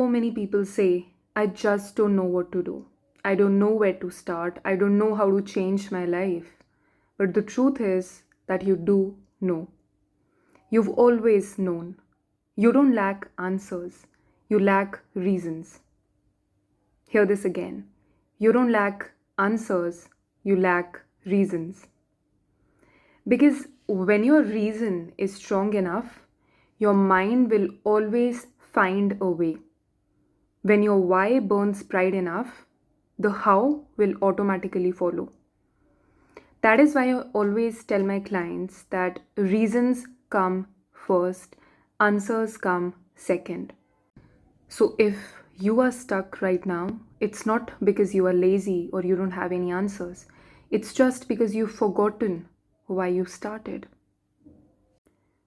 so many people say, I just don't know what to do. I don't know where to start. I don't know how to change my life. But the truth is that you do know. You've always known. You don't lack answers. You lack reasons. Hear this again. You don't lack answers. You lack reasons. Because when your reason is strong enough, your mind will always find a way. When your why burns pride enough, the how will automatically follow. That is why I always tell my clients that reasons come first, answers come second. So if you are stuck right now, it's not because you are lazy or you don't have any answers. It's just because you've forgotten why you started.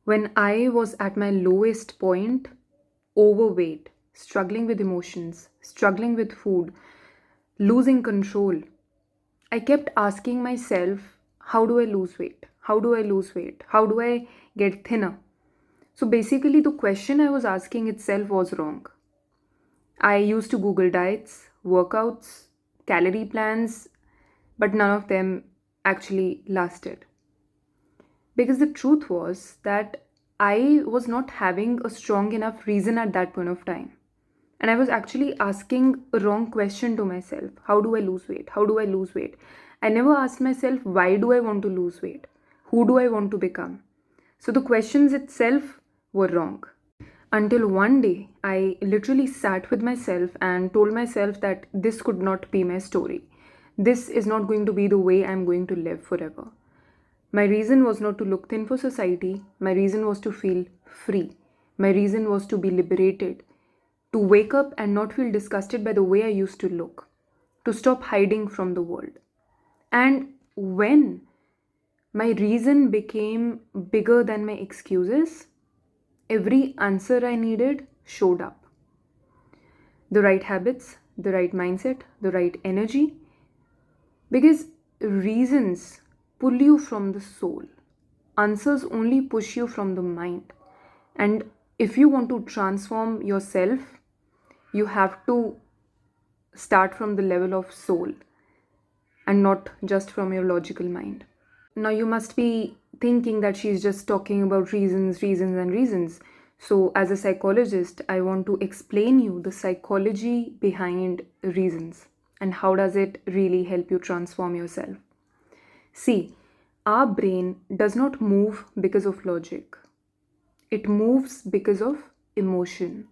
When I was at my lowest point, overweight, struggling with emotions, struggling with food, losing control, I kept asking myself, how do I lose weight? How do I lose weight? How do I get thinner? So basically, the question I was asking itself was wrong. I used to Google diets, workouts, calorie plans, but none of them actually lasted. Because the truth was that I was not having a strong enough reason at that point of time. And I was actually asking a wrong question to myself. How do I lose weight? How do I lose weight? I never asked myself, why do I want to lose weight? Who do I want to become? So the questions itself were wrong. Until one day, I literally sat with myself and told myself that this could not be my story. This is not going to be the way I'm going to live forever. My reason was not to look thin for society. My reason was to feel free. My reason was to be liberated. To wake up and not feel disgusted by the way I used to look. To stop hiding from the world. And when my reason became bigger than my excuses, every answer I needed showed up. The right habits, the right mindset, the right energy. Because reasons pull you from the soul. Answers only push you from the mind. And if you want to transform yourself, you have to start from the level of soul and not just from your logical mind. Now, you must be thinking that she's just talking about reasons, reasons, and reasons. So, as a psychologist, I want to explain you the psychology behind reasons and how does it really help you transform yourself. See, our brain does not move because of logic. It moves because of emotion.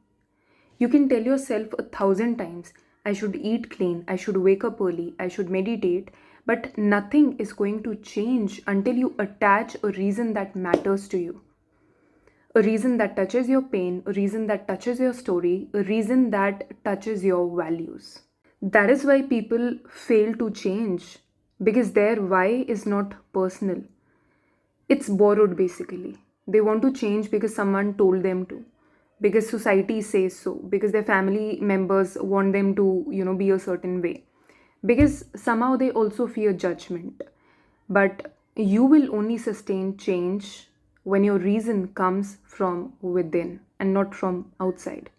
You can tell yourself 1,000 times, I should eat clean, I should wake up early, I should meditate, but nothing is going to change until you attach a reason that matters to you. A reason that touches your pain, a reason that touches your story, a reason that touches your values. That is why people fail to change, because their why is not personal. It's borrowed basically. They want to change because someone told them to, because society says so, because their family members want them to, be a certain way, because somehow they also fear judgment. But you will only sustain change when your reason comes from within and not from outside.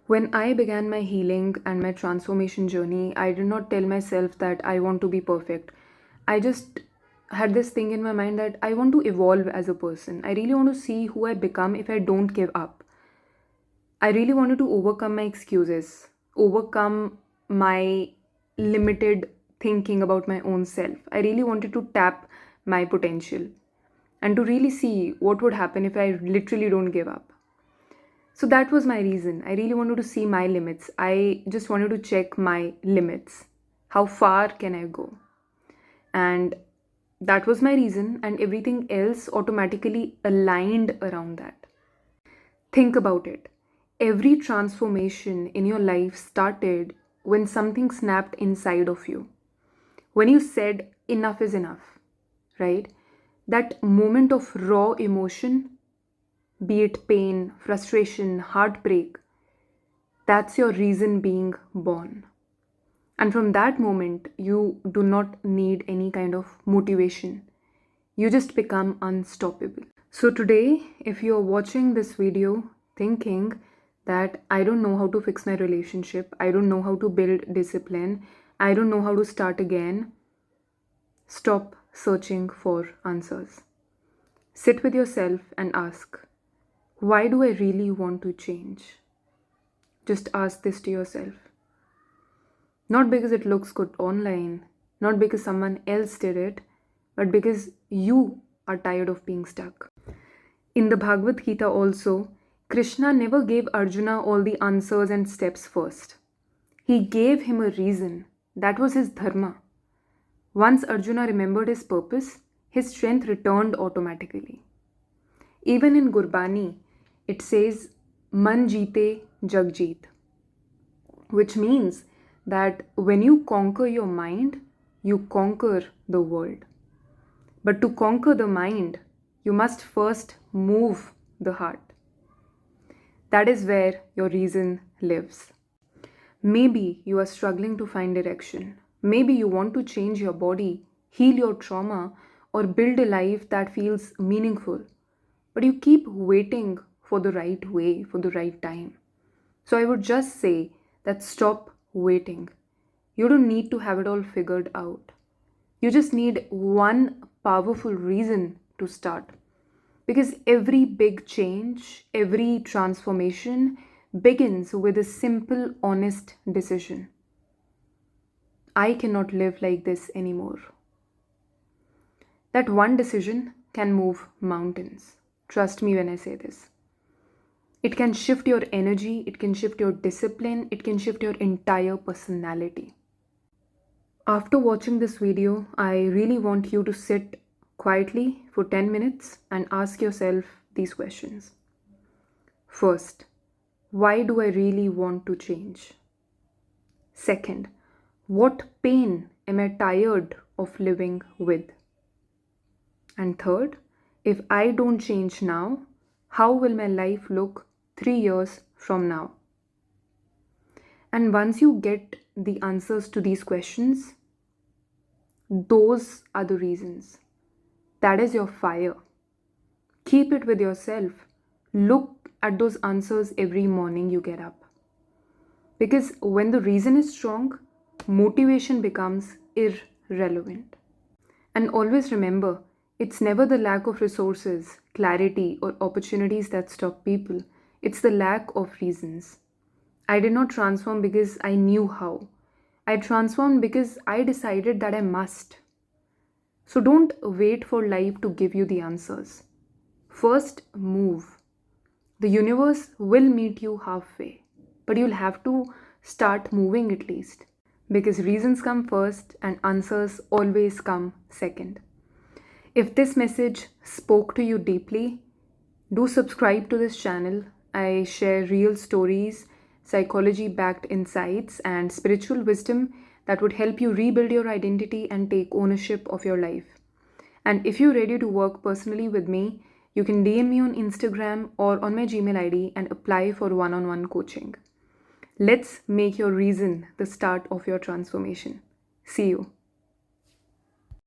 When I began my healing and my transformation journey, I did not tell myself that I want to be perfect. I just had this thing in my mind that I want to evolve as a person. I really want to see who I become if I don't give up. I really wanted to overcome my excuses, overcome my limited thinking about my own self. I really wanted to tap my potential and to really see what would happen if I literally don't give up. So that was my reason. I really wanted to see my limits. I just wanted to check my limits. How far can I go? And that was my reason, and everything else automatically aligned around that. Think about it. Every transformation in your life started when something snapped inside of you. When you said, enough is enough, right? That moment of raw emotion, be it pain, frustration, heartbreak, that's your reason being born. And from that moment, you do not need any kind of motivation. You just become unstoppable. So today, if you're watching this video thinking that I don't know how to fix my relationship, I don't know how to build discipline, I don't know how to start again, stop searching for answers. Sit with yourself and ask, why do I really want to change? Just ask this to yourself. Not because it looks good online, not because someone else did it, but because you are tired of being stuck. In the Bhagavad Gita also, Krishna never gave Arjuna all the answers and steps first. He gave him a reason. That was his dharma. Once Arjuna remembered his purpose, his strength returned automatically. Even in Gurbani, it says, Man jeete jag jeet, which means that when you conquer your mind, you conquer the world. But to conquer the mind, you must first move the heart. That is where your reason lives. Maybe you are struggling to find direction. Maybe you want to change your body, heal your trauma, or build a life that feels meaningful. But you keep waiting for the right way, for the right time. So I would just say that stop waiting. You don't need to have it all figured out. You just need one powerful reason to start. Because every big change, every transformation begins with a simple, honest decision. I cannot live like this anymore. That one decision can move mountains. Trust me when I say this. It can shift your energy, it can shift your discipline, it can shift your entire personality. After watching this video, I really want you to sit quietly for 10 minutes and ask yourself these questions. First, why do I really want to change? Second, what pain am I tired of living with? And third, if I don't change now, how will my life look 3 years from now? And once you get the answers to these questions, those are the reasons. That is your fire. Keep it with yourself. Look at those answers every morning you get up. Because when the reason is strong, motivation becomes irrelevant. And always remember, it's never the lack of resources, clarity, or opportunities that stop people. It's the lack of reasons. I did not transform because I knew how. I transformed because I decided that I must. So don't wait for life to give you the answers. First, move. The universe will meet you halfway, but you'll have to start moving at least. Because reasons come first and answers always come second. If this message spoke to you deeply, do subscribe to this channel. I share real stories, psychology backed insights, and spiritual wisdom that would help you rebuild your identity and take ownership of your life. And if you're ready to work personally with me, you can DM me on Instagram or on my Gmail ID and apply for one-on-one coaching. Let's make your reason the start of your transformation. See you.